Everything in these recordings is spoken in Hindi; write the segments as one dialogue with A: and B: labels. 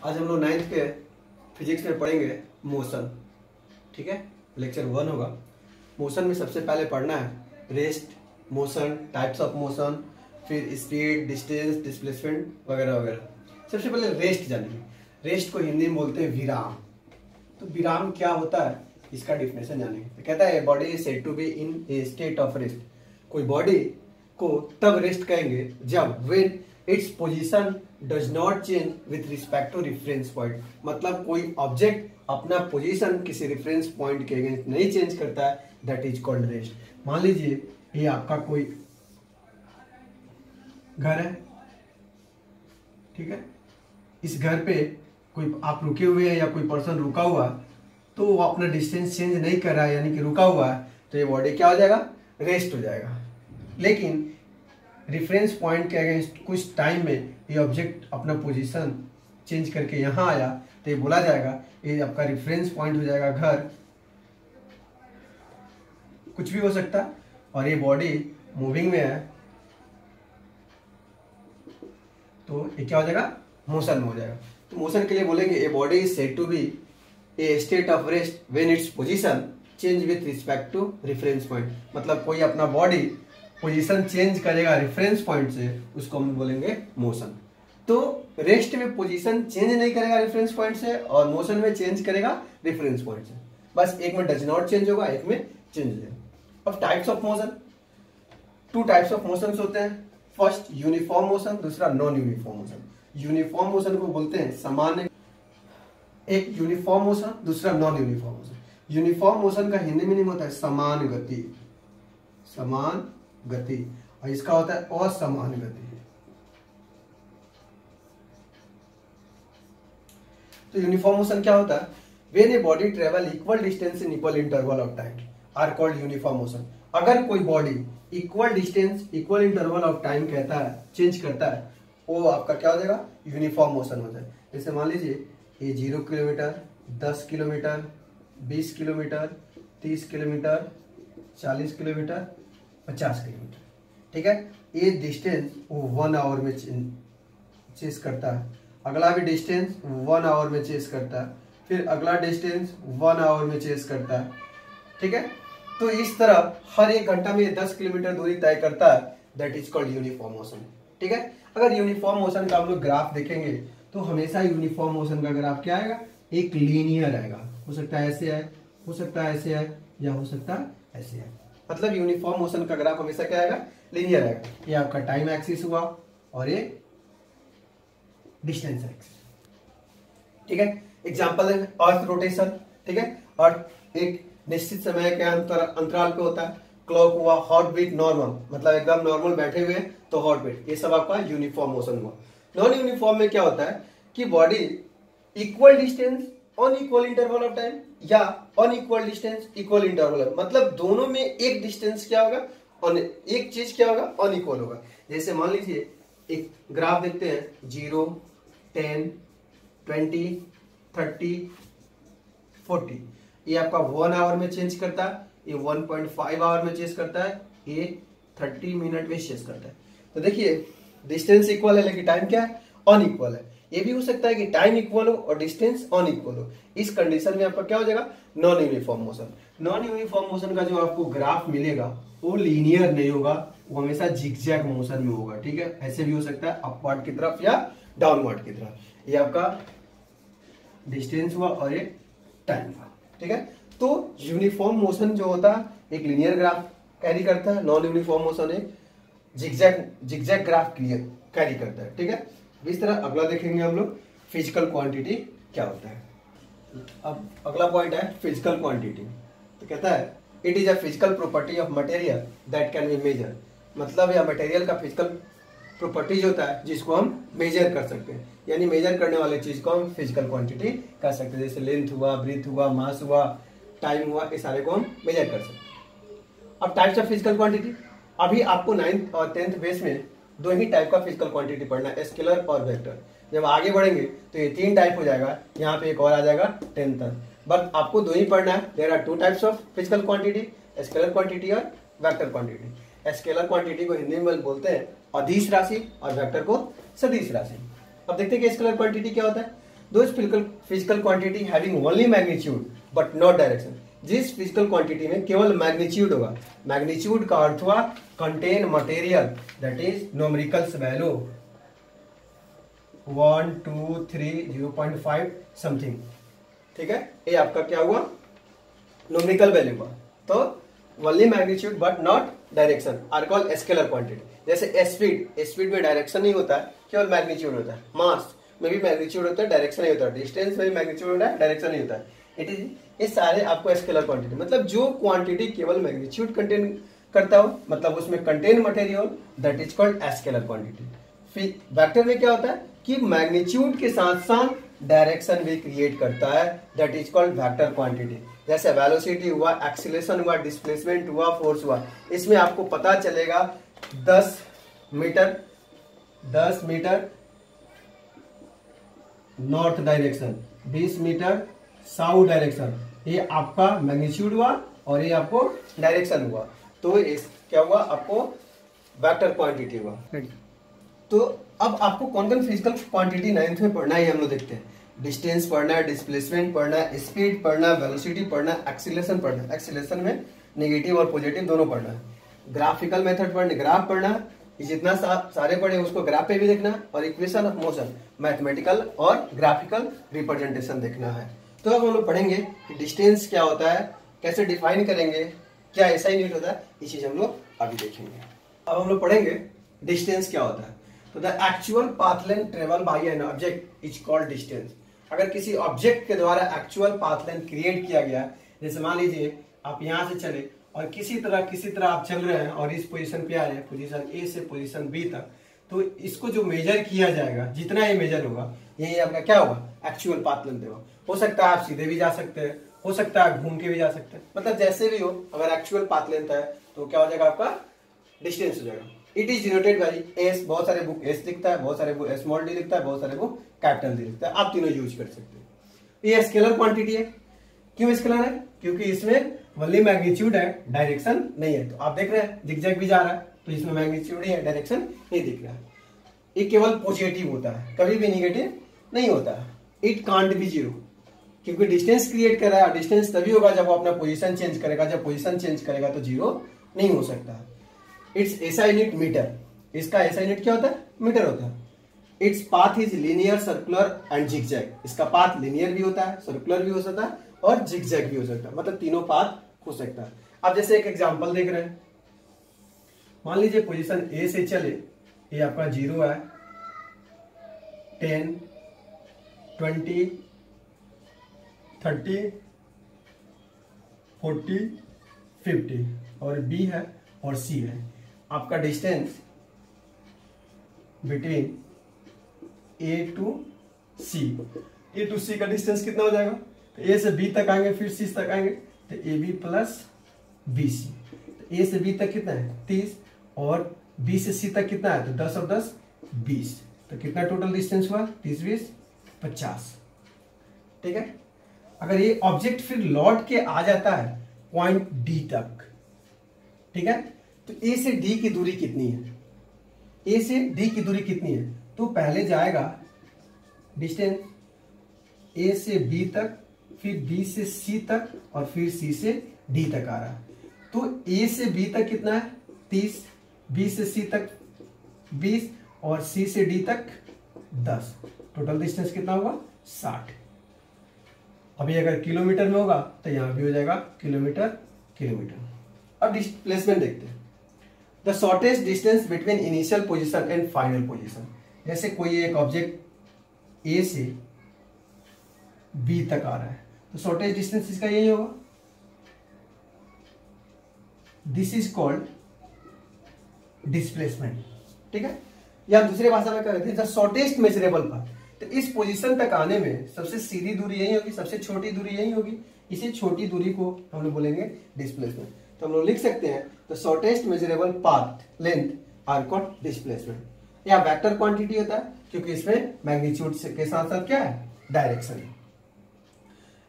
A: आज हम लोग 9th के फिजिक्स में पढ़ेंगे मोशन। ठीक है, लेक्चर 1 होगा। मोशन में सबसे पहले पढ़ना है rest, motion, types of motion, फिर स्पीड, डिस्टेंस, डिस्प्लेसमेंट वगैरह वगैरह। सबसे पहले रेस्ट जानेंगे। रेस्ट को हिंदी में बोलते हैं विराम। तो विराम क्या होता है, इसका डिफिनेशन जानेंगे। तो कहता है body is said to be in a state of rest. कोई बॉडी को तब रेस्ट कहेंगे जब when its position does not change with respect to reference point. मतलब कोई ऑब्जेक्ट अपना पोजीशन किसी रेफरेंस पॉइंट के अगेंस्ट नहीं चेंज करता है, दैट इज कॉल्ड रेस्ट। मान लीजिए ये आपका कोई घर है, ठीक है। इस घर पे कोई आप रुके हुए हैं या कोई पर्सन रुका हुआ, तो वो अपना डिस्टेंस चेंज नहीं कर रहा है, यानी कि रुका हुआ है, तो ये बॉडी क्या हो जाएगा, रेस्ट हो जाएगा। लेकिन रेफरेंस पॉइंट के अगेंस्ट कुछ टाइम में ये ऑब्जेक्ट अपना पोजीशन चेंज करके यहाँ आया, तो ये बोला जाएगा ये आपका रेफरेंस पॉइंट हो जाएगा घर, कुछ भी हो सकता है। और ये बॉडी मूविंग में है, तो ये क्या हो जाएगा, मोशन में हो जाएगा। तो मोशन के लिए बोलेंगे a body is said to be a state of rest when its position change with respect to reference point. मतलब कोई अपना बॉडी पोजीशन चेंज करेगा रेफरेंस पॉइंट से, उसको हम बोलेंगे मोशन। तो रेस्ट में पोजीशन चेंज नहीं करेगा रेफरेंस पॉइंट से, और मोशन में चेंज करेगा रेफरेंस पॉइंट से। बस एक में डज नॉट चेंज होगा, एक में चेंज हो जाएगा। अब types of motion, 2 types of motion होते हैं। फर्स्ट यूनिफॉर्म मोशन, दूसरा non uniform motion. Uniform motion को बोलते हैं सामान्य, एक यूनिफॉर्म मोशन, दूसरा non uniform motion. Uniform motion का हिंदी मीनिंग होता है समान गति, समान गति, और इसका होता है असमान गति। तो यूनिफॉर्म मोशन क्या होता है, when a body travel equal distance in equal interval of time are called uniform motion. अगर कोई body equal distance equal interval of time कहता है, चेंज करता है, वो आपका क्या हो जाएगा, यूनिफॉर्म मोशन हो जाए। जैसे मान लीजिए ये 0 kilometre, 10 kilometre, 20 kilometre, 30 kilometre, 40 kilometre, 50 kilometre, ठीक है। ये डिस्टेंस वो 1 आवर में चेस करता है। अगला भी डिस्टेंस 1 आवर में चेस करता है, फिर अगला डिस्टेंस 1 आवर में चेस करता है, ठीक है। तो इस तरह हर 1 घंटा में 10 किलोमीटर दूरी तय करता है, that is called uniform motion, ठीक है। अगर यूनिफॉर्म मोशन का हम लोग ग्राफ देखेंगे, तो हमेशा यूनिफॉर्म मोशन का ग्राफ क्या आएगा, एक लीनियर आएगा। हो सकता है ऐसे है, हो सकता है ऐसे है, या हो सकता है ऐसे है। मतलब यूनिफॉर्म मोशन का ग्राफ हमेशा क्या आएगा, लीनियर आएगा। ये आपका टाइम एक्सिस हुआ और ये डिस्टेंस एक्सिस, ठीक है। एग्जांपल है अर्थ रोटेशन, ठीक है। अर्थ एक निश्चित समय के अंतराल पे होता है। क्लॉक हुआ, हार्ट बीट नॉर्मल, मतलब एकदम नॉर्मल बैठे हुए हैं तो हार्ट बीट, ये सब आपका यूनिफॉर्म मोशन हुआ। नॉन यूनिफॉर्म में क्या होता है कि body equal distance on equal interval of time, या अनइक्वल डिस्टेंस इक्वल इंटरवल, मतलब दोनों में एक डिस्टेंस क्या होगा, एक चीज क्या होगा, अनइक्वल होगा। जैसे मान लीजिए एक ग्राफ देखते हैं, 0, 10, 20, 30, 40। ये आपका 1 आवर में चेंज करता है, ये 1.5 आवर में चेंज करता है, ये 30 मिनट में चेंज करता है। तो देखिए डिस्टेंस इक्वल है लेकिन टाइम क्या है, अनइक्वल है। ये भी हो सकता है कि टाइम इक्वल हो और डिस्टेंस अनइक्वल हो। इस कंडीशन में आपका क्या हो जाएगा, non uniform motion. Non uniform motion का जो आपको ग्राफ मिलेगा वो लीनियर नहीं होगा, वो हमेशा जिगजैग मोशन में होगा, ठीक है। ऐसे भी हो सकता है अपवर्ड की तरफ या डाउनवर्ड की तरफ। ये आपका डिस्टेंस हुआ और ये टाइम हुआ, ठीक है। तो यूनिफॉर्म मोशन जो होता है एक लीनियर ग्राफ कैरी करता है, नॉन यूनिफॉर्म मोशन एक जिगजैग ग्राफ कैरी करता है, ठीक है। इस तरह अगला देखेंगे हम लोग फिजिकल क्वांटिटी क्या होता है। अब अगला पॉइंट है फिजिकल क्वांटिटी। तो कहता है it is a physical property of material that can be measure. मतलब यह मटेरियल का फिजिकल प्रॉपर्टीज होता है जिसको हम मेजर कर सकते हैं, यानी मेजर करने वाले चीज को हम फिजिकल क्वांटिटी कह सकते हैं। जैसे लेंथ हुआ, ब्रीथ हुआ, मास हुआ, टाइम हुआ, ये सारे को हम मेजर कर सकते हैं। अब टाइप्स ऑफ फिजिकल क्वांटिटी, अभी आपको 9th और 10th बेस में 2 ही टाइप का फिजिकल क्वांटिटी पढ़ना है, स्केलर और वेक्टर। जब आगे बढ़ेंगे तो ये 3 टाइप हो जाएगा, यहाँ पे एक और आ जाएगा 10th तक। बट आपको 2 ही पढ़ना है। There are 2 types of physical quantity, scalar quantity और वेक्टर क्वांटिटी। स्केलर क्वांटिटी को हिंदी में बोलते हैं अदिश राशि और वेक्टर को सदिश राशि। अब देखते हैं कि स्केलर क्वांटिटी क्या होता है। Those physical quantity having only magnitude but not direction. जिस फिजिकल क्वांटिटी में केवल मैग्नीट्यूड होगा, मैग्नीट्यूड का अर्थ हुआ contain material, that is numericals value 1 2 3 0.5 something, ठीक है, ये आपका क्या हुआ न्यूमेरिकल वैल्यू हुआ। तो only magnitude but not direction are called scalar quantity. जैसे स्पीड में डायरेक्शन नहीं होता है, केवल मैग्नीट्यूड होता है। मास में भी मैग्नीट्यूड होता है, डायरेक्शन नहीं होता है। डिस्टेंस में भी मैग्नीट्यूड होता है, डायरेक्शन नहीं होता है। इट इज ये सारे आपको स्केलर क्वांटिटी, मतलब जो क्वांटिटी केवल मैग्नीट्यूड कंटेन करता हो, मतलब उसमें contain material, that is called scalar quantity. फिर वेक्टर में क्या होता है कि मैग्नीट्यूड के साथ साथ डायरेक्शन भी क्रिएट करता है, that is called vector quantity. जैसे वेलोसिटी हुआ, एक्सीलरेशन हुआ, डिस्प्लेसमेंट हुआ, फोर्स हुआ, इसमें आपको पता चलेगा 10 metre north direction, 20 metre south direction, ये आपका मैग्नीट्यूड हुआ और ये आपको डायरेक्शन हुआ। तो इस क्या हुआ आपको वेक्टर क्वांटिटी हुआ। तो अब आपको कौन कौन फिजिकल क्वांटिटी 9th में पढ़ना है हम लोग देखते हैं। डिस्टेंस पढ़ना है, डिस्प्लेसमेंट पढ़ना है, स्पीड पढ़ना है, वेलोसिटी पढ़ना है, एक्सीलरेशन पढ़ना है। एक्सीलरेशन में नेगेटिव और पॉजिटिव दोनों पढ़ना है। ग्राफिकल मेथड पढ़ने, ग्राफ पढ़ना है, जितना सारे पढ़े उसको ग्राफ पे भी देखना है, और इक्वेशन ऑफ मोशन, मैथमेटिकल और ग्राफिकल रिप्रेजेंटेशन देखना है। तो अब हम लोग पढ़ेंगे कि डिस्टेंस क्या होता है, कैसे डिफाइन करेंगे, क्या ऐसा ही यूनिट होता है, ये चीज हम लोग अभी देखेंगे। अब हम लोग पढ़ेंगे डिस्टेंस क्या होता है। तो the actual path length travel by an object is called distance. अगर किसी ऑब्जेक्ट के द्वारा एक्चुअल पाथ लेंथ क्रिएट किया गया, जैसे मान लीजिए आप यहाँ से चले और किसी तरह आप चल रहे हैं और इस पोजीशन पे आ रहे हैं, पोजीशन ए से पोजीशन बी तक, तो इसको जो मेजर किया जाएगा, जितना ये मेजर होगा, यही आपका क्या होगा एक्चुअल पाथ लेंथ होगा। हो सकता है आप सीधे भी जा सकते हैं, हो सकता है घूम के भी जा सकते हैं, मतलब जैसे भी हो, अगर एक्चुअल पाथ लेंथ है तो क्या हो जाएगा आपका डिस्टेंस हो जाएगा। It is denoted by S, बहुत सारे बुक एस लिखता है, बहुत सारे बुक स्मॉल डी लिखता है, बहुत सारे बुक कैपिटल डी लिखता है, आप तीनों यूज कर सकते हैं। ये स्केलर क्वांटिटी है। क्यों स्केलर है? क्योंकि इसमें ओनली मैग्नीट्यूड है, डायरेक्शन नहीं है। तो आप देख रहे हैं जिगजैग भी जा रहा है, तो इसमें मैग्नीट्यूड ही है, डायरेक्शन नहीं दिख रहा है। ये केवल पॉजिटिव होता है, कभी भी निगेटिव नहीं होता है। इट कांट बी जीरो, क्योंकि डिस्टेंस क्रिएट कर रहा है। डिस्टेंस तभी होगा जब वो अपना पोजीशन चेंज करेगा, जब पोजीशन चेंज करेगा तो जीरो नहीं हो सकता। इट्स एसआई यूनिट मीटर, इसका एसआई यूनिट क्या होता है? मीटर होता है। It's path is linear, circular and zigzag. इसका पाथ लीनियर भी होता है, सर्कुलर भी हो सकता है और जिगजैग भी हो सकता है, मतलब तीनों पाथ हो सकता है। अब जैसे एक एग्जांपल देख रहे हैं, मान लीजिए पोजीशन ए से चले, ये आपका 0 है, 10 20 30 40 50 और बी है और सी है। आपका डिस्टेंस बिटवीन ए टू सी का डिस्टेंस कितना हो जाएगा? तो ए से बी तक आएंगे, फिर सी तक आएंगे, तो A B plus B C. तो ए से बी तक कितना है? 30, और बी से सी तक कितना है? तो 10 और 10 20। तो कितना टोटल डिस्टेंस हुआ? 30 20 50। ठीक है। अगर ये ऑब्जेक्ट फिर लौट के आ जाता है पॉइंट डी तक, ठीक है, तो ए से डी की दूरी कितनी है? ए से डी की दूरी कितनी है? तो पहले जाएगा डिस्टेंस ए से बी तक, फिर बी से सी तक, और फिर सी से डी तक आ रहा है। तो ए से बी तक कितना है? 30, बी से सी तक 20 और सी से डी तक 10। टोटल डिस्टेंस कितना होगा? 60। अभी अगर किलोमीटर में होगा तो यहां भी हो जाएगा किलोमीटर। अब डिस्प्लेसमेंट देखते हैं। The shortest distance between initial position and final position. जैसे कोई एक ऑब्जेक्ट ए से बी तक आ रहा है, तो शॉर्टेस्ट डिस्टेंस इसका यही होगा। This is called displacement. ठीक है, या दूसरी भाषा में कहते हैं द शॉर्टेस्ट मेजरेबल पाथ। तो इस पोजीशन तक आने में सबसे सीधी दूरी यही होगी, सबसे छोटी दूरी यही होगी। इसी छोटी दूरी को हम लोग बोलेंगे डिस्प्लेसमेंट। तो हम लोग लिख सकते हैं the shortest measurable path length are called displacement. या वेक्टर क्वांटिटी होता है क्योंकि इसमें मैग्नीट्यूड के साथ साथ क्या है? Direction.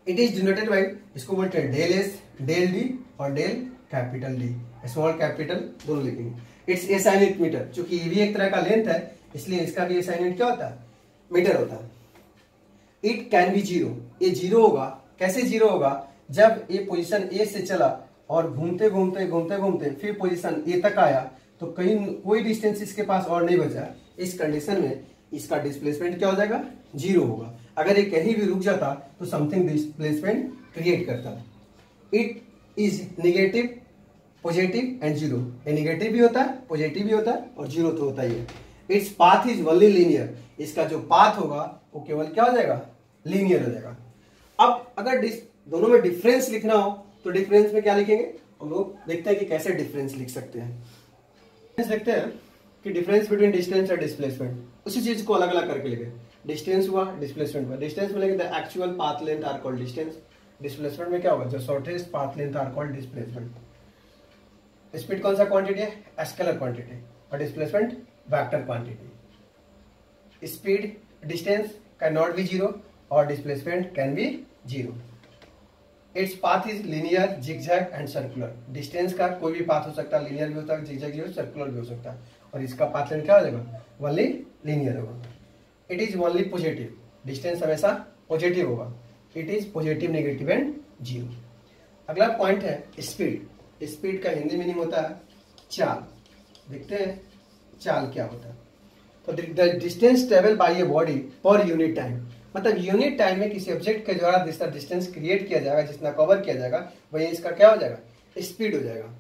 A: It is denoted by, इसको बोलते हैं डेल एस, डेल डी और del capital D. Small capital दोनों लिखेंगे। इट्स एसआई यूनिट मीटर, चूंकि ये भी एक तरह का लेंथ है इसलिए इसका भी एसआई यूनिट क्या होता है? मीटर होता है। इट कैन बी जीरो, ये जीरो होगा। कैसे जीरो होगा? जब ये पोजीशन ए से चला और घूमते घूमते घूमते घूमते फिर पोजीशन ए तक आया तो कहीं कोई डिस्टेंस इसके पास और नहीं बचा। इस कंडीशन में इसका डिस्प्लेसमेंट क्या हो जाएगा? जीरो होगा। अगर ये कहीं भी रुक जाता तो समथिंग डिस्प्लेसमेंट क्रिएट करता। It is negative, positive and zero. ये नेगेटिव भी होता है, पॉजिटिव भी होता है और जीरो तो होता ही है। It's path is only linear, इसका जो पाथ होगा वो केवल क्या हो जाएगा? लीनियर हो जाएगा। अब अगर दोनों में डिफरेंस लिखना हो तो डिफरेंस में क्या लिखेंगे? हम लोग देखते हैं कि कैसे डिफरेंस लिख सकते हैं। देखते हैं कि डिफरेंस बिटवीन डिस्टेंस और डिस्प्लेसमेंट, उसी चीज को अलग अलग करके लिखे। डिस्टेंस हुआ, डिस्प्लेसमेंट हुआ। डिस्टेंस में लेंगे the actual path length are called distance. Displacement में क्या होगा? जो shortest path length are called displacement. Speed कौन सा क्वांटिटी है? Scalar quantity. और displacement vector quantity. Speed, distance can not be zero और displacement can be zero. It's path is linear, zigzag and circular. Distance का कोई भी पाथ हो सकता है, लीनियर भी हो सकता है, जिगजैग भी हो, सर्कुलर भी हो सकता है। और इसका पाथ लेंथ क्या हो जाएगा? ओनली लीनियर होगा। It is only positive, distance हमेशा पॉजिटिव होगा। It is positive, negative and zero. अगला पॉइंट है स्पीड। स्पीड का हिंदी मीनिंग होता है चाल। देखते हैं चाल क्या होता है। तो the distance travel by a body पर यूनिट टाइम, मतलब यूनिट टाइम में किसी ऑब्जेक्ट के द्वारा जितना डिस्टेंस क्रिएट किया जाएगा, जितना कवर किया जाएगा, वही इसका क्या हो जाएगा? स्पीड हो जाएगा।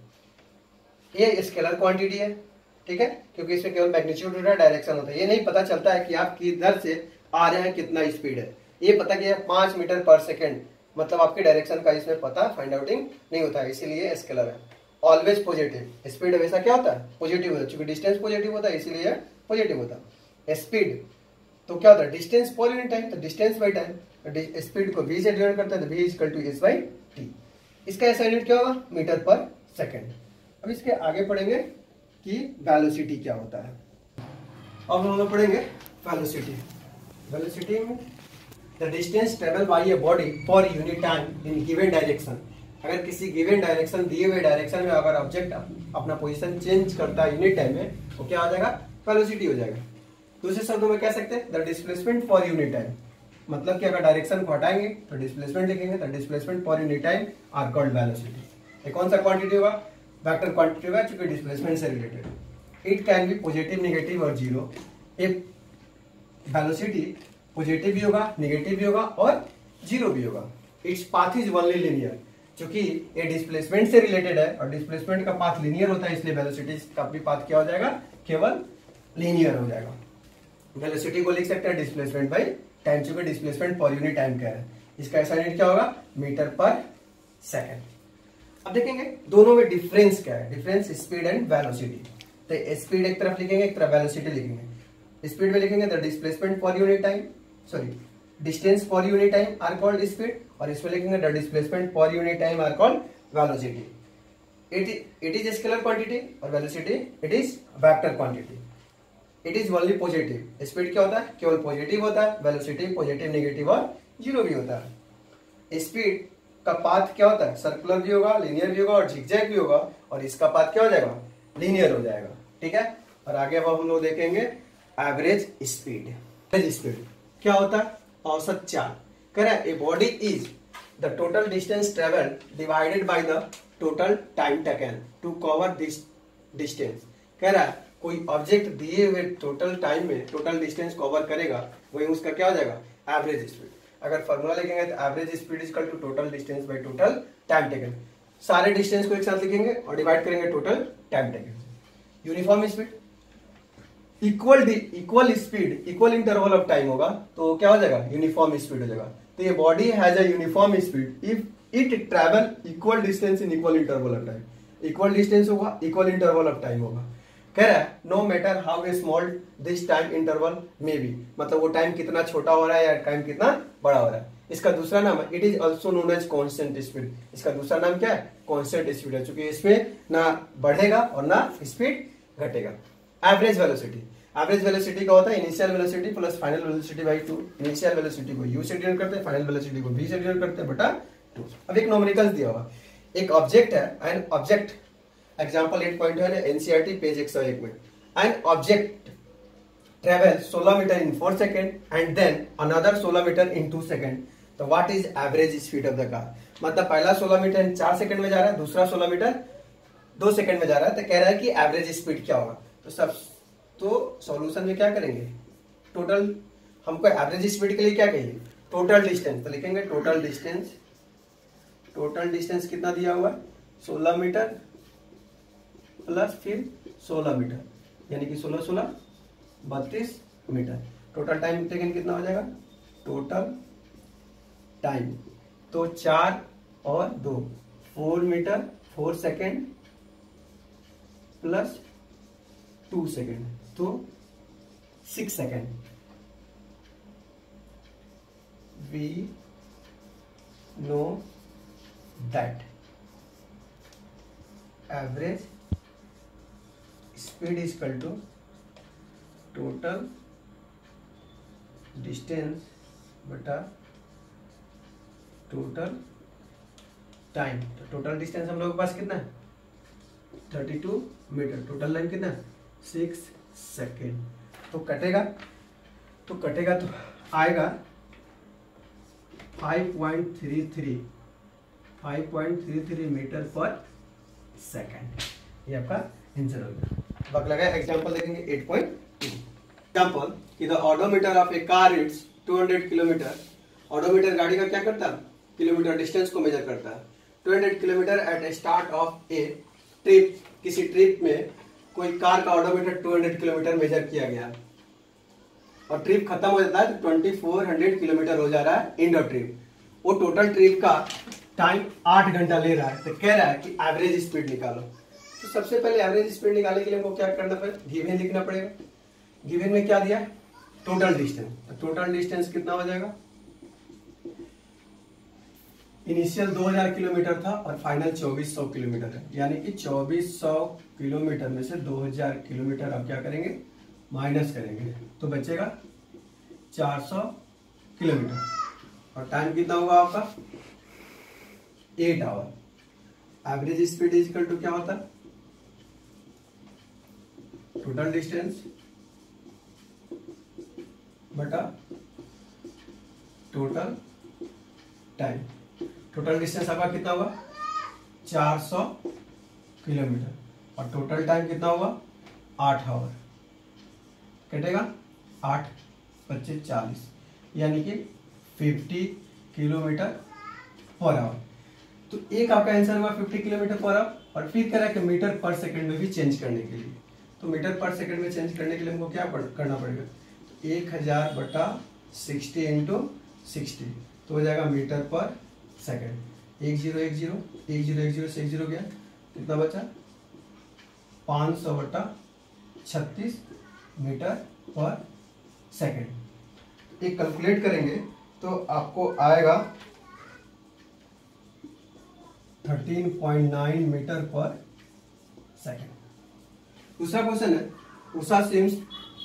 A: ये स्केलर क्वांटिटी है, ठीक है, क्योंकि इसमें केवल मैग्नीट्यूड होता है, डायरेक्शन होता है। ये नहीं पता चलता है कि आप किधर से आ रहे हैं, कितना स्पीड है। ये पता कि 5 मीटर पर सेकेंड, मतलब आपके डायरेक्शन का इसमें पता फाइंड आउटिंग नहीं होता है, इसीलिए स्केलर है। ऑलवेज पॉजिटिव, स्पीड हमेशा क्या होता है? पॉजिटिव होता है, क्योंकि डिस्टेंस पॉजिटिव होता है इसीलिए पॉजिटिव होता है। स्पीड तो क्या होता है? डिस्टेंस पर यूनिट टाइम, तो डिस्टेंस बाई टाइम। स्पीड को v से डिवाइड करता है तो v equal to s by t। इसका ऐसा यूनिट क्या होगा? Metre per second. अब इसके आगे पढ़ेंगे कि वेलोसिटी क्या होता है। अब हम लोग पढ़ेंगे वेलोसिटी। वेलोसिटी में the distance travel by a body पर unit time in given direction. अगर किसी गिवन डायरेक्शन, दिए हुए डायरेक्शन में अगर ऑब्जेक्ट अपना पोजीशन चेंज करता है यूनिट टाइम में, तो क्या हो जाएगा? वेलोसिटी हो जाएगा। दूसरे शब्दों में कह सकते हैं the displacement for unit time, मतलब कि अगर डायरेक्शन को हटाएंगे तो डिस्प्लेसमेंट लिखेंगे, तो displacement for unit time are called velocity. ये कौन सा क्वांटिटी होगा? वेक्टर क्वांटिटी होगा, क्योंकि डिस्प्लेसमेंट से related. It can be positive, negative और जीरो। ये वेलोसिटी पॉजिटिव भी होगा, नेगेटिव भी होगा और जीरो भी होगा। It's path is only linear, क्योंकि ये डिस्प्लेसमेंट से रिलेटेड है और डिस्प्लेसमेंट का पाथ लीनियर होता है, इसलिए वेलोसिटी का भी पाथ क्या हो जाएगा? केवल लीनियर हो जाएगा। वेलोसिटी को लिख सकते हैं डिस्प्लेसमेंट बाई टाइम, चूंकि डिस्प्लेसमेंट पर यूनिट टाइम का है। इसका ऐसा यूनिट क्या होगा? Metre per second. अब देखेंगे दोनों में डिफरेंस क्या है। Difference speed and velocity. तो स्पीड एक तरफ लिखेंगे, एक तरफ वेलोसिटी लिखेंगे। स्पीड में लिखेंगे the displacement per unit time, sorry distance per unit time are called speed, और इसमें लिखेंगे the displacement per unit time are called velocity. It is scalar quantity और velocity it is vector quantity. It is only positive, speed क्या होता है? केवल पॉजिटिव होता है। वेलोसिटी पॉजिटिव, नेगेटिव और जीरो भी होता है। स्पीड का पाथ क्या होता है? सर्कुलर भी होगा, लीनियर भी होगा और जिगजैग भी होगा, और इसका पाथ क्या हो जाएगा? लीनियर हो जाएगा, ठीक है। और आगे अब हम लोग देखेंगे एवरेज स्पीड। एवरेज स्पीड क्या होता है? औसत चाल। कह रहा है a body is the total distance travel divided by the total time taken to cover this distance. कह रहा है कोई ऑब्जेक्ट दिए हुए टोटल टाइम में टोटल डिस्टेंस कवर करेगा, वही उसका क्या हो जाएगा? Average speed. अगर फॉर्मूला लिखेंगे तो average speed is equal to total distance by total time taken. सारे डिस्टेंस को एक साथ लिखेंगे और डिवाइड करेंगे total time taken. Uniform speed equal speed, equal interval of time होगा, तो क्या हो जाएगा? यूनिफॉर्म स्पीड हो जाएगा। तो ये body has a uniform speed if it travel equal distance in equal interval of time. Equal distance होगा, इक्वल इंटरवल ऑफ टाइम होगा। कह रहा है no matter how a small this time interval में बी, मतलब वो टाइम कितना छोटा हो रहा है या टाइम कितना बड़ा हो रहा है। इसका दूसरा नाम है it is also known as constant speed. इसका दूसरा नाम क्या है? कॉन्स्टेंट स्पीड है, क्योंकि इसमें ना बढ़ेगा और ना स्पीड घटेगा। एवरेज वेलोसिटी, एवरेज वेलोसिटी का होता है initial velocity plus final velocity by 2। Initial velocity को u से डिनोट करते हैं, फाइनल वेलोसिटी को v से डिनोट करते हैं बटा 2। अब एक न्यूमेरिकल्स दिया हुआ, एक ऑब्जेक्ट है, एन ऑब्जेक्ट एग्जाम्पल 8.1 है एनसीईआरटी पेज 101 में। An object travel 16 metre in 4 seconds and then another 16 metre in 2 seconds. तो what is average speed of the car? मतलब पहला 16 मीटर 4 सेकंड में जा रहा है, दूसरा 16 मीटर 2 सेकंड में जा रहा है, तो कह रहा है कि एवरेज स्पीड क्या होगा। तो सॉल्यूशन में क्या करेंगे, टोटल, हमको एवरेज स्पीड के लिए क्या कहिए, टोटल डिस्टेंस। तो लिखेंगे टोटल डिस्टेंस कितना दिया हुआ है, 16 मीटर प्लस फिर 16 मीटर, यानी कि 16 16 32 मीटर। टोटल टाइम टेकन कितना हो जाएगा, टोटल टाइम तो 4 और 2 4 मीटर 4 सेकेंड प्लस 2 सेकेंड तो 6 second. We know that average speed is equal to total distance बटा टोटल टाइम। तो टोटल डिस्टेंस हम लोगों के पास कितना है, 32 मीटर, टोटल लाइन कितना है 6 सेकेंड। तो कटेगा तो आएगा 5.33 मीटर पर सेकेंड। ये आपका आंसर हो गया। बाकी लगा एग्जांपल देखेंगे 8.2। एग्जांपल कि the odometer of A car reads 200 kilometre. Odometer गाड़ी का क्या करता है, किलोमीटर डिस्टेंस को मेजर करता है। 200 kilometre at a start of a trip. किसी ट्रिप में कोई कार का ऑडोमीटर 200 किलोमीटर मेजर किया गया और ट्रिप खत्म हो जाता है तो 2400 किलोमीटर हो जा रहा है एंड ऑफ ट्रिप। वो टोटल ट्रिप का टाइम 8 घंटा ले रहा है। तो कह रहा है कि एवरेज स्पीड निकालो। तो सबसे पहले एवरेज स्पीड निकालने के लिए हमको क्या करना पड़ेगा, गिवन लिखना पड़ेगा। गिवन में क्या दिया है, टोटल डिस्टेंस। तो टोटल डिस्टेंस कितना हो जाएगा, इनिशियल 2000 किलोमीटर था और फाइनल 2400 किलोमीटर है, यानी कि 2400 किलोमीटर में से 2000 किलोमीटर आप क्या करेंगे, माइनस करेंगे तो बचेगा 400 किलोमीटर। और टाइम कितना होगा आपका 8 hour. Average speed is equal to क्या होता है, टोटल डिस्टेंस बटा टोटल टाइम। टोटल डिस्टेंस आपका कितना हुआ 400 किलोमीटर और टोटल टाइम कितना हुआ 8 आवर। कटेगा 8 25 40, यानी कि 50 किलोमीटर पर आवर। तो एक आपका आंसर हुआ 50 किलोमीटर पर आवर। और फिर कह रहा है कि मीटर पर सेकंड में भी चेंज करने के लिए, तो मीटर पर सेकंड में चेंज करने के लिए हमको क्या करना पड़ेगा, 1000 बटा 60 इंटू 60 तो हो जाएगा मीटर पर सेकंड। 1010 से 1 0 गया, कितना बचा 500 बटा 36 मीटर पर सेकंड। एक कैलकुलेट करेंगे तो आपको आएगा 13.9 मीटर पर सेकंड। दूसरा क्वेश्चन है, Usha swims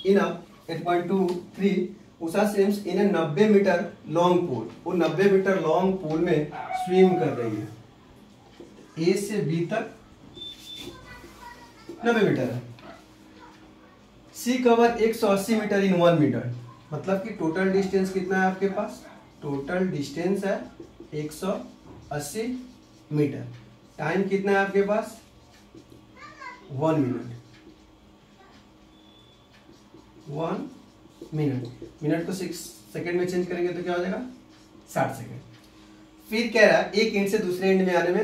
A: in a 8.23 Usha swims in a 90 metre long pool. वो 90 मीटर लॉन्ग पूल में स्विम कर रही है। ए से बी तक 90 मीटर है। सी कवर 180 मीटर इन 1 मीटर। मतलब कि टोटल डिस्टेंस कितना है आपके पास, टोटल डिस्टेंस है 180 मीटर। टाइम कितना है आपके पास 1 मिनट। 1 मिनट, मिनट को 6 सेकंड में चेंज करेंगे तो क्या हो जाएगा 60 सेकंड। फिर कह रहा है एक एंड से दूसरे एंड में आने में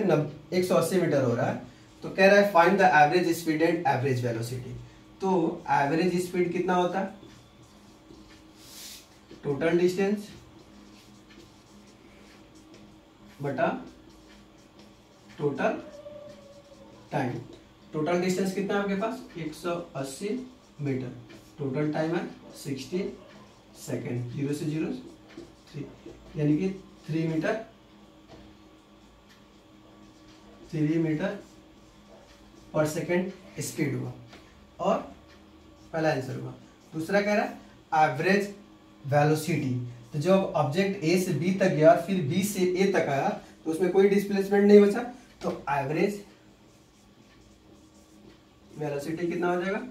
A: 180 मीटर हो रहा है। तो कह रहा है find the average speed and average velocity. तो एवरेज स्पीड कितना होता है, टोटल डिस्टेंस बटा टोटल टाइम। टोटल डिस्टेंस कितना है आपके पास 180 मीटर, टोटल टाइम है 60 सेकेंड। 0 से 0 3, यानी कि 3 मीटर पर सेकेंड स्पीड हुआ और पहला आंसर हुआ। दूसरा कह रहा है एवरेज वेलोसिटी। तो जब ऑब्जेक्ट ए से बी तक गया फिर बी से ए तक आया तो उसमें कोई डिस्प्लेसमेंट नहीं बचा, तो एवरेज वेलोसिटी कितना हो जाएगा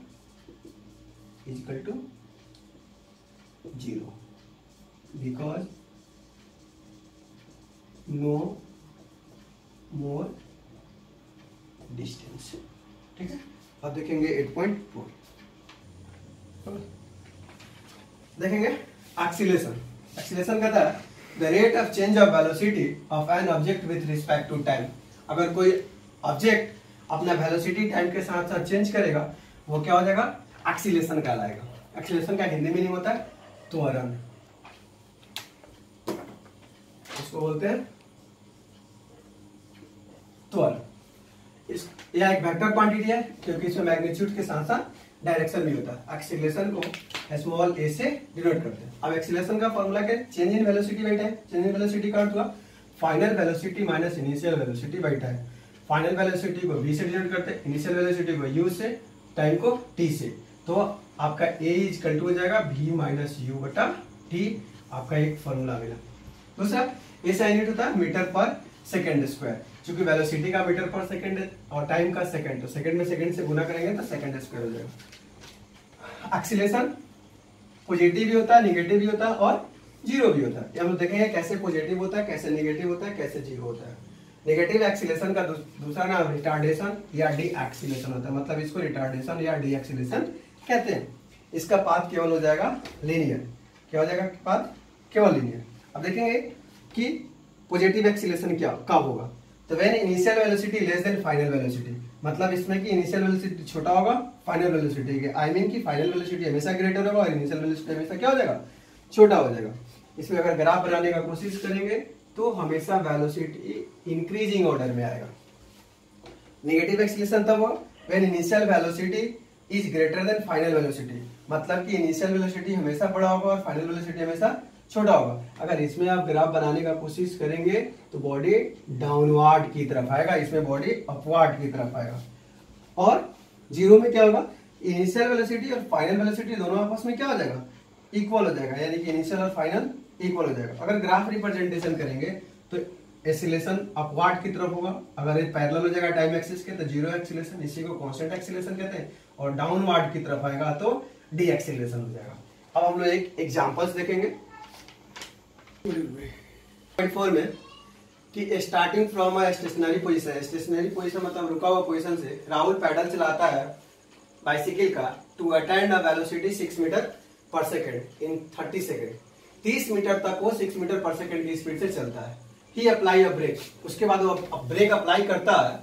A: equal to 0 because no more distance। ठीक है, अब देखेंगे 8.4, देखेंगे एक्सीलरेशन। एक्सीलरेशन कहता है the rate of change of velocity of an object with respect to time. अगर कोई ऑब्जेक्ट अपना वेलोसिटी टाइम के साथ साथ चेंज करेगा वो क्या हो जाएगा, एक्सीलरेशन कहलाएगा। एक्सीलरेशन का हिंदी मीनिंग होता है त्वरण, इसको बोलते हैं त्वरण। यह एक वेक्टर क्वांटिटी है क्योंकि इसमें मैग्नीट्यूड के साथ साथ डायरेक्शन भी होता है। एक्सीलरेशन को स्मॉल a से डिनोट करते हैं। अब एक्सीलरेशन का फॉर्मूला क्या है, change in velocity by time. Change in velocity का अर्थ हुआ final velocity minus initial velocity by time. Final velocity को v से डिनोट करते हैं, इनिशियल वेलोसिटी को u से, टाइम को t से। तो आपका a इक्वल टू हो जाएगा v माइनस u बटा t, आपका एक फॉर्मूला मिला। दूसरा a से यूनिट होता है मीटर पर सेकेंड स्क्वायर, क्योंकि वेलोसिटी का मीटर पर सेकंड है और टाइम का सेकंड, तो सेकंड में सेकंड से गुना करेंगे तो सेकंड स्क्वायर हो जाएगा। एक्सीलरेशन पॉजिटिव भी होता है, नेगेटिव भी होता है और जीरो भी होता है। हम लोग देखेंगे कैसे पॉजिटिव होता है, कैसे नेगेटिव होता है, कैसे जीरो होता है। नेगेटिव एक्सीलरेशन का दूसरा नाम रिटार्डेशन या डी एक्सीलरेशन होता है, मतलब इसको रिटार्डेशन या डी एक्सीलरेशन कहते हैं। इसका पाथ केवल हो जाएगा लीनियर। क्या हो जाएगा पाथ, केवल लीनियर। अब देखेंगे कि पॉजिटिव एक्सीलरेशन क्या कब होगा, तो when initial velocity less than final velocity, मतलब इसमें कि इनिशियल वेलोसिटी छोटा होगा फाइनल वेलोसिटी के, आई मीन कि फाइनल वेलोसिटी हमेशा ग्रेटर होगा और इनिशियल वेलोसिटी हमेशा क्या हो जाएगा, छोटा हो जाएगा। इसमें अगर ग्राफ बनाने का कोशिश करेंगे तो हमेशा वेलोसिटी इंक्रीजिंग ऑर्डर में आएगा। नेगेटिव एक्सीलरेशन तब होगा when initial velocity is greater than final velocity, मतलब कि इनिशियल वेलोसिटी हमेशा बड़ा होगा और फाइनल वेलोसिटी हमेशा छोटा होगा। अगर इसमें आप ग्राफ बनाने का कोशिश करेंगे तो बॉडी डाउनवर्ड की तरफ आएगा, इसमें बॉडी अपवर्ड की तरफ आएगा। और जीरो में क्या होगा, इनिशियल वेलोसिटी और फाइनल वेलोसिटी दोनों आपस में क्या हो जाएगा, इक्वल हो जाएगा, यानी कि इनिशियल और फाइनल इक्वल हो जाएगा। अगर ग्राफ रिप्रेजेंटेशन करेंगे तो एक्सीलरेशन अपवर्ड की तरफ होगा, अगर ये पैरेलल हो जाएगा टाइम एक्सिस के तो जीरो एक्सीलरेशन, इसी को कांस्टेंट एक्सीलरेशन कहते हैं, और डाउनवर्ड की तरफ आएगा तो डी एक्सीलरेशन हो जाएगा। अब हम लोग एक एग्जांपल्स देखेंगे 4 में कि starting from a stationary position, stationary position मतलब रुका हुआ पोजीशन से राहुल पैडल चलाता है बाइसिकल का to attend a velocity 6 metre per second in 30 second. 30 metre तक वो 6 मीटर पर सेकेंड की स्पीड से चलता है। ही अप्लाई अ ब्रेक, उसके बाद वो ब्रेक अप्लाई करता है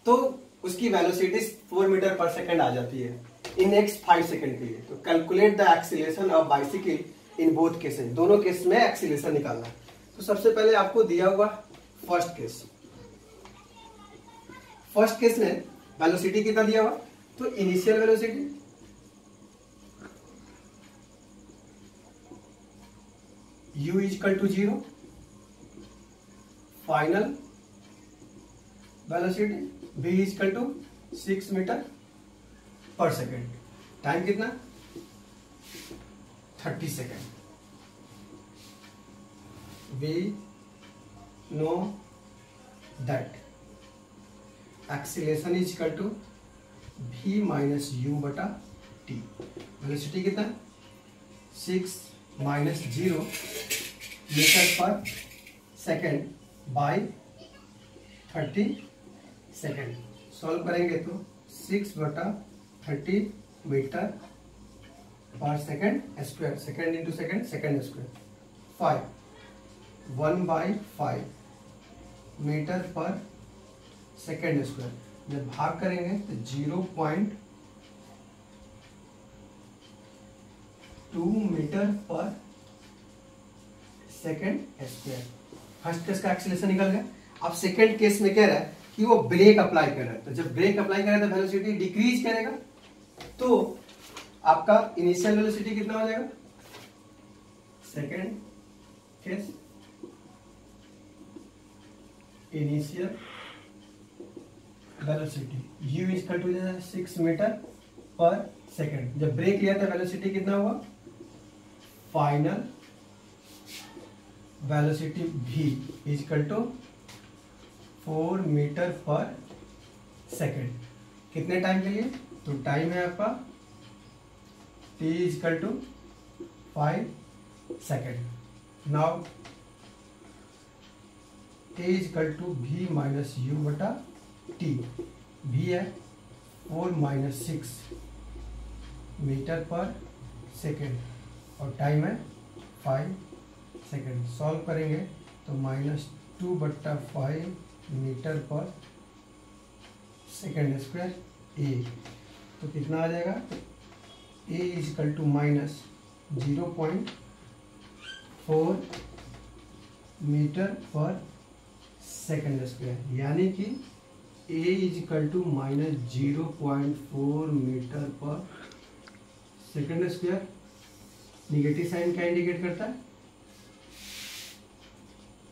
A: तो उसकी वेलोसिटी 4 मीटर पर सेकेंड आ जाती है इन नेक्स्ट 5 सेकेंड के लिए। तो calculate the acceleration of bicycle in both cases, दोनों केस में एक्सीलरेशन निकालना है। तो सबसे पहले आपको दिया हुआ फर्स्ट केस, फर्स्ट केस में वेलोसिटी कितना दिया हुआ, तो initial velocity u equal to 0, final velocity v equal to 6 metre per second, time कितना 30 second. We know that acceleration is equal to v minus u बटा t। वेलोसिटी कितना 6 minus 0 metre per second by 30 second. Solve करेंगे तो 6 बटा 30 metre per second square, second into second, second square 5, 1/5 metre per second square. जब भाग करेंगे तो 0.2 metre per second square. First case का एक्सीलरेशन निकल गया। अब सेकेंड केस में कह रहा है कि वो ब्रेक अप्लाई कर रहा है, तो जब ब्रेक अप्लाई करेगा तो वेलोसिटी डिक्रीज करेगा, तो आपका इनिशियल वेलोसिटी कितना हो जाएगा, second case initial velocity u equal to 6 metre per second. जब ब्रेक लिया था वेलोसिटी कितना हुआ, final velocity v equal to 4 metre per second. कितने टाइम के लिए, तो टाइम है आपका t equal to 5 second. Now a equal to v minus u बटा टी। वी है 4 - 6 मीटर पर सेकेंड और टाइम है 5 सेकेंड। सॉल्व करेंगे तो -2 बट्टा 5 मीटर पर सेकेंड स्क्वायर ए, तो कितना आ जाएगा, a equal to -0.4 metre per second square, यानी कि a equal to -0.4 metre per second square. Negative sign क्या इंडिकेट करता है,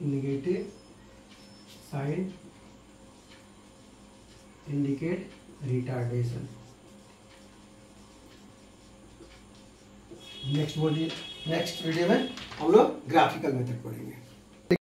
A: negative sign indicate retardation. Next video में हम लोग ग्राफिकल मेथड पढ़ेंगे।